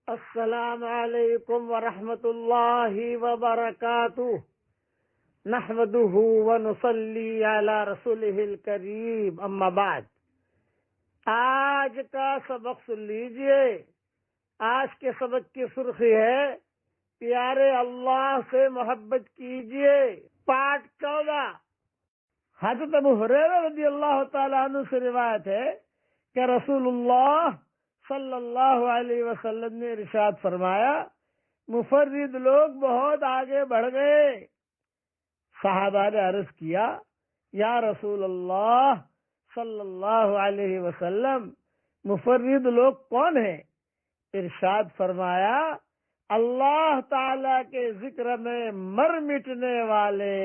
السلام علیکم ورحمۃ اللہ وبرکاتہ نحمده ونصلی علی رسولہ الکریم اما بعد۔ آج کا سبق سن لیجئے۔ آج کے سبق کی سرخی ہے پیارے اللہ سے محبت کیجئے۔ پارٹ 14۔ حضرت ابو ہریرہ رضی اللہ تعالیٰ عنہ سے روایت ہے کہ رسول اللہ صلی اللہ علیہ وسلم نے ارشاد فرمایا، مفرد لوگ بہت آگے بڑھ گئے۔ صحابہ نے عرض کیا، یا رسول اللہ صلی اللہ علیہ وسلم، مفرد لوگ کون ہیں؟ ارشاد فرمایا، اللہ تعالی کے ذکر میں مر مٹنے والے،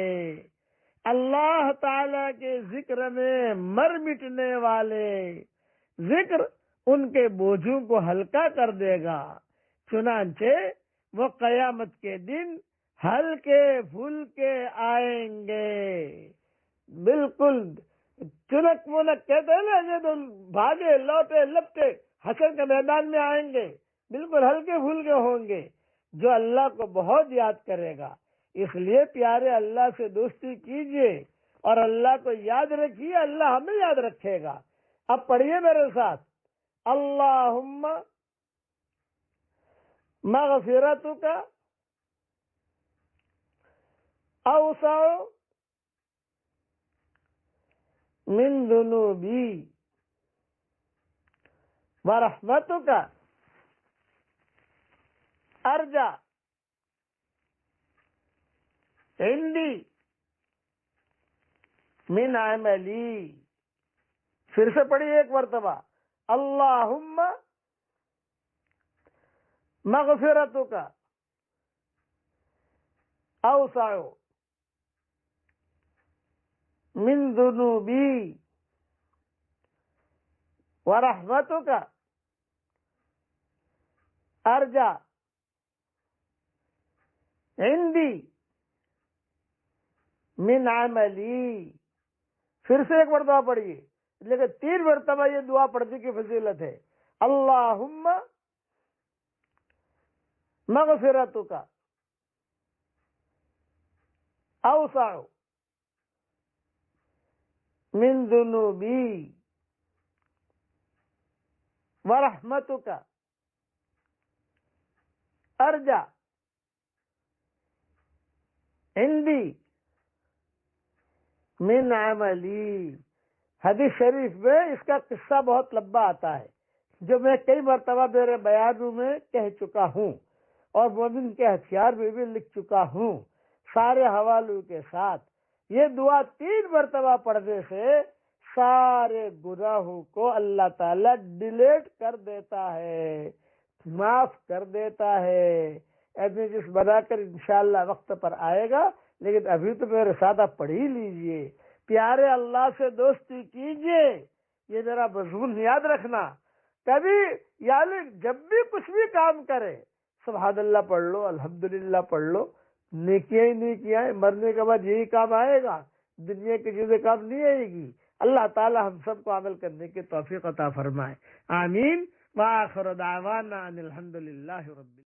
اللہ تعالی کے ذکر میں مر مٹنے والے۔ ذکر ان کے بوجھوں کو ہلکا کر دے گا، چنانچہ وہ قیامت کے دن ہلکے پھلکے آئیں گے۔ بالکل چنک منک کہتے ہیں نا، یہ تو بھاگے لوٹے لپٹے حشر کے میدان میں آئیں گے، بالکل ہلکے پھلکے ہوں گے، جو اللہ کو بہت یاد کرے گا۔ اس لیے پیارے اللہ سے دوستی کیجئے اور اللہ کو یاد رکھیے، اللہ ہمیں یاد رکھے گا۔ اب پڑھیے میرے ساتھ، اللہم مغفرتک اوسع من ذنوبی ورحمتک ارجع عندی من عملی۔ پھر سے پڑھیے ایک مرتبہ، اللہم مغفرتک اوسع من ذنوبی ورحمتک ارجع عندی من عملی۔ پھر سے ایک مرتبہ پڑھیے، لیکن 3 مرتبہ یہ دعا پڑھنے کی فضیلت ہے۔ اللہم مغفرتک اوسع من ذنوبی ورحمتک ارجع عندی من عملی۔ حدیث شریف میں اس کا قصہ بہت لمبا آتا ہے، جو میں کئی مرتبہ میرے بیانوں میں کہہ چکا ہوں اور مومن کے ہتھیار میں بھی لکھ چکا ہوں، سارے حوالوں کے ساتھ۔ یہ دعا 3 مرتبہ پڑھنے سے سارے گناہوں کو اللہ تعالیٰ ڈیلیٹ کر دیتا ہے، معاف کر دیتا ہے۔ ایسے جس بنا کر انشاءاللہ وقت پر آئے گا، لیکن ابھی تو میرے ساتھ آپ پڑھ ہی لیجئے۔ پیارے اللہ سے دوستی کیجئے، یہ ذرا مضمون یاد رکھنا۔ کبھی یعنی جب بھی کچھ بھی کام کرے، سبحان اللہ پڑھ لو، الحمدللہ پڑھ لو، نیکیاں ہی نیکیاں ہیں۔ مرنے کے بعد یہی کام آئے گا، دنیا کی چیزیں کام نہیں آئے گی۔ اللہ تعالی ہم سب کو عمل کرنے کی توفیق عطا فرمائے، آمین۔ وآخر دعوانا ان الحمدللہ رب